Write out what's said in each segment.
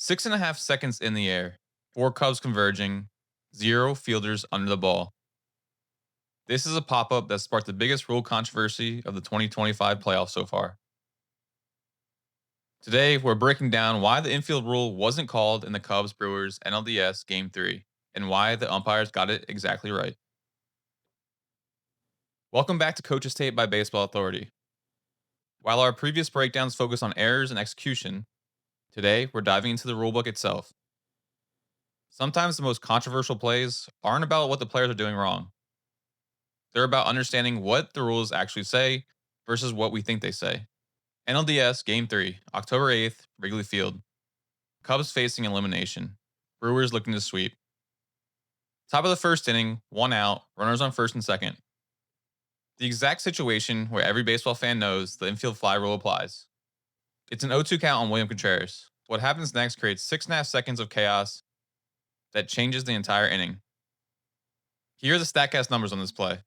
6.5 seconds in the air, four Cubs converging, zero fielders under the ball. This is a pop up that sparked the biggest rule controversy of the 2025 playoffs so far. Today, we're breaking down why the infield rule wasn't called in the Cubs-Brewers NLDS Game 3 and why the umpires got it exactly right. Welcome back to Coach's Tape by Baseball Authority. While our previous breakdowns focus on errors and execution, today we're diving into the rulebook itself. Sometimes the most controversial plays aren't about what the players are doing wrong. They're about understanding what the rules actually say versus what we think they say. NLDS Game 3, October 8th, Wrigley Field. Cubs facing elimination. Brewers looking to sweep. Top of the first inning, 1 out, runners on first and second. The exact situation where every baseball fan knows the infield fly rule applies. It's an 0-2 count on William Contreras. What happens next creates 6.5 seconds of chaos that changes the entire inning. Here are the StatCast numbers on this play.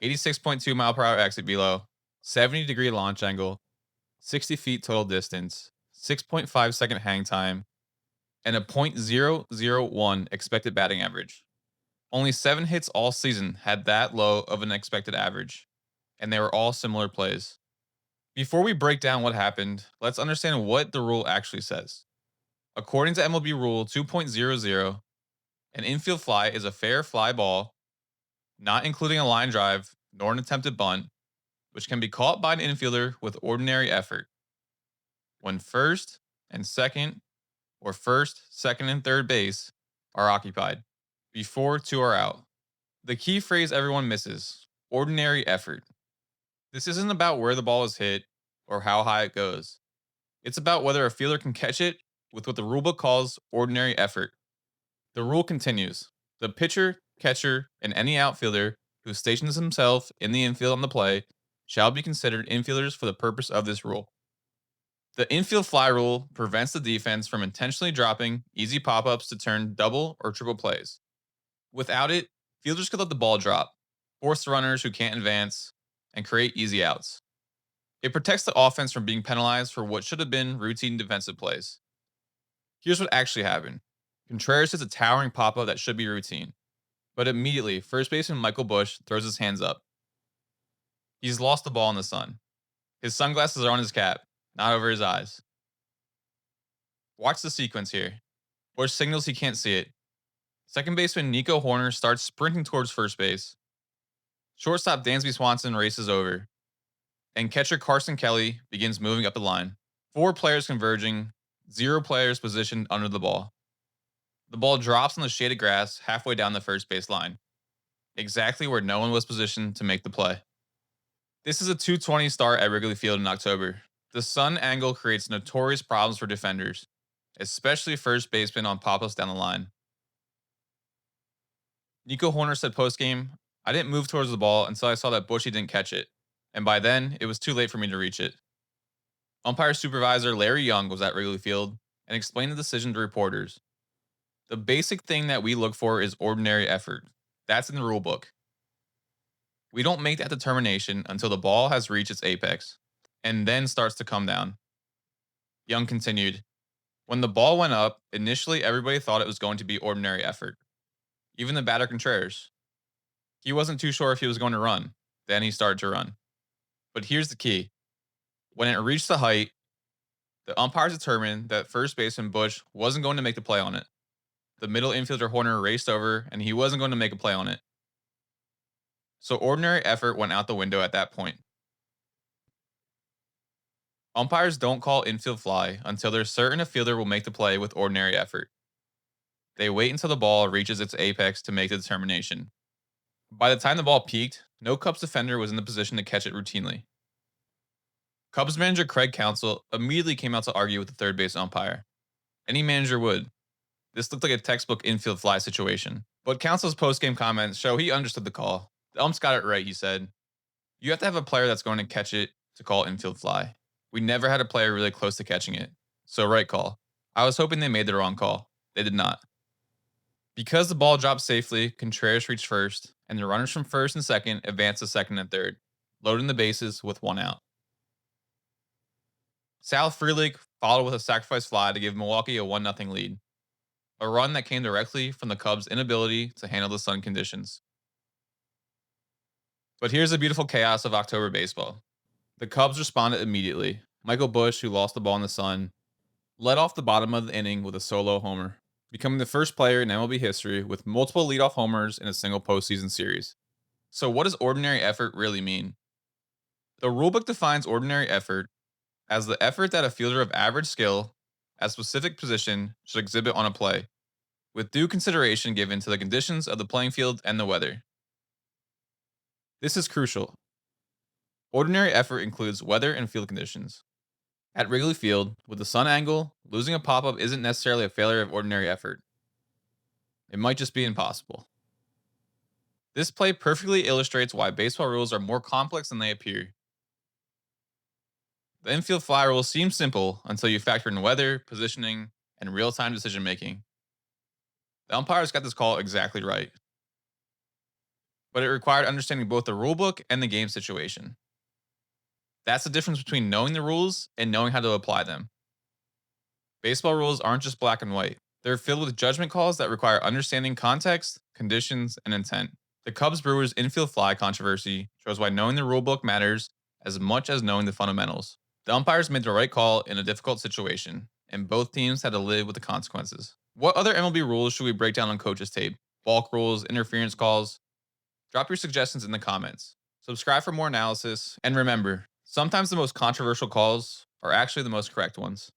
86.2 mile per hour exit velo, 70-degree launch angle, 60 feet total distance, 6.5 second hang time, and a .001 expected batting average. Only 7 hits all season had that low of an expected average, and they were all similar plays. Before we break down what happened, let's understand what the rule actually says. According to MLB Rule 2.00, an infield fly is a fair fly ball, not including a line drive nor an attempted bunt, which can be caught by an infielder with ordinary effort. When first and second, or first, second, and third base are occupied, before two are out. The key phrase everyone misses: ordinary effort. This isn't about where the ball is hit or how high it goes. It's about whether a fielder can catch it with what the rulebook calls ordinary effort. The rule continues. The pitcher, catcher, and any outfielder who stations himself in the infield on the play shall be considered infielders for the purpose of this rule. The infield fly rule prevents the defense from intentionally dropping easy pop-ups to turn double or triple plays. Without it, fielders could let the ball drop, force runners who can't advance, and create easy outs. It protects the offense from being penalized for what should have been routine defensive plays. Here's what actually happened. Contreras hits a towering pop-up that should be routine, but immediately, first baseman Michael Busch throws his hands up. He's lost the ball in the sun. His sunglasses are on his cap, not over his eyes. Watch the sequence here. Busch signals he can't see it. Second baseman Nico Hoerner starts sprinting towards first base. Shortstop Dansby Swanson races over, and catcher Carson Kelly begins moving up the line. 4 players converging, 0 players positioned under the ball. The ball drops on the shaded grass halfway down the first base line, exactly where no one was positioned to make the play. This is a 220 start at Wrigley Field in October. The sun angle creates notorious problems for defenders, especially first baseman on pop-ups down the line. Nico Hoerner said postgame, "I didn't move towards the ball until I saw that Bushy didn't catch it, and by then, it was too late for me to reach it." Umpire supervisor Larry Young was at Wrigley Field and explained the decision to reporters. The basic thing that we look for is ordinary effort. That's in the rule book. We don't make that determination until the ball has reached its apex and then starts to come down. Young continued, "When the ball went up, initially everybody thought it was going to be ordinary effort. Even the batter Contreras. He wasn't too sure if he was going to run. Then he started to run. But here's the key. When it reached the height, the umpires determined that first baseman Busch wasn't going to make the play on it. The middle infielder Hoerner raced over, and he wasn't going to make a play on it. So ordinary effort went out the window at that point. Umpires don't call infield fly until they're certain a fielder will make the play with ordinary effort. They wait until the ball reaches its apex to make the determination. By the time the ball peaked, no Cubs defender was in the position to catch it routinely. Cubs manager Craig Counsell immediately came out to argue with the third base umpire. Any manager would. This looked like a textbook infield fly situation. But Counsell's postgame comments show he understood the call. The umps got it right, he said. You have to have a player that's going to catch it to call infield fly. We never had a player really close to catching it. So right call. I was hoping they made the wrong call. They did not. Because the ball dropped safely, Contreras reached first, and the runners from first and second advanced to second and third, loading the bases with 1 out. Sal Frelick followed with a sacrifice fly to give Milwaukee a 1-0 lead, a run that came directly from the Cubs' inability to handle the sun conditions. But here's the beautiful chaos of October baseball. The Cubs responded immediately. Michael Busch, who lost the ball in the sun, led off the bottom of the inning with a solo homer, becoming the first player in MLB history with multiple leadoff homers in a single postseason series. So, what does ordinary effort really mean? The rulebook defines ordinary effort as the effort that a fielder of average skill at a specific position should exhibit on a play, with due consideration given to the conditions of the playing field and the weather. This is crucial. Ordinary effort includes weather and field conditions. At Wrigley Field, with the sun angle, losing a pop-up isn't necessarily a failure of ordinary effort. It might just be impossible. This play perfectly illustrates why baseball rules are more complex than they appear. The infield fly rule seems simple until you factor in weather, positioning, and real-time decision making. The umpires got this call exactly right, but it required understanding both the rulebook and the game situation. That's the difference between knowing the rules and knowing how to apply them. Baseball rules aren't just black and white. They're filled with judgment calls that require understanding context, conditions, and intent. The Cubs-Brewers infield fly controversy shows why knowing the rulebook matters as much as knowing the fundamentals. The umpires made the right call in a difficult situation, and both teams had to live with the consequences. What other MLB rules should we break down on Coach's Tape? Balk rules, interference calls? Drop your suggestions in the comments. Subscribe for more analysis, and remember, sometimes the most controversial calls are actually the most correct ones.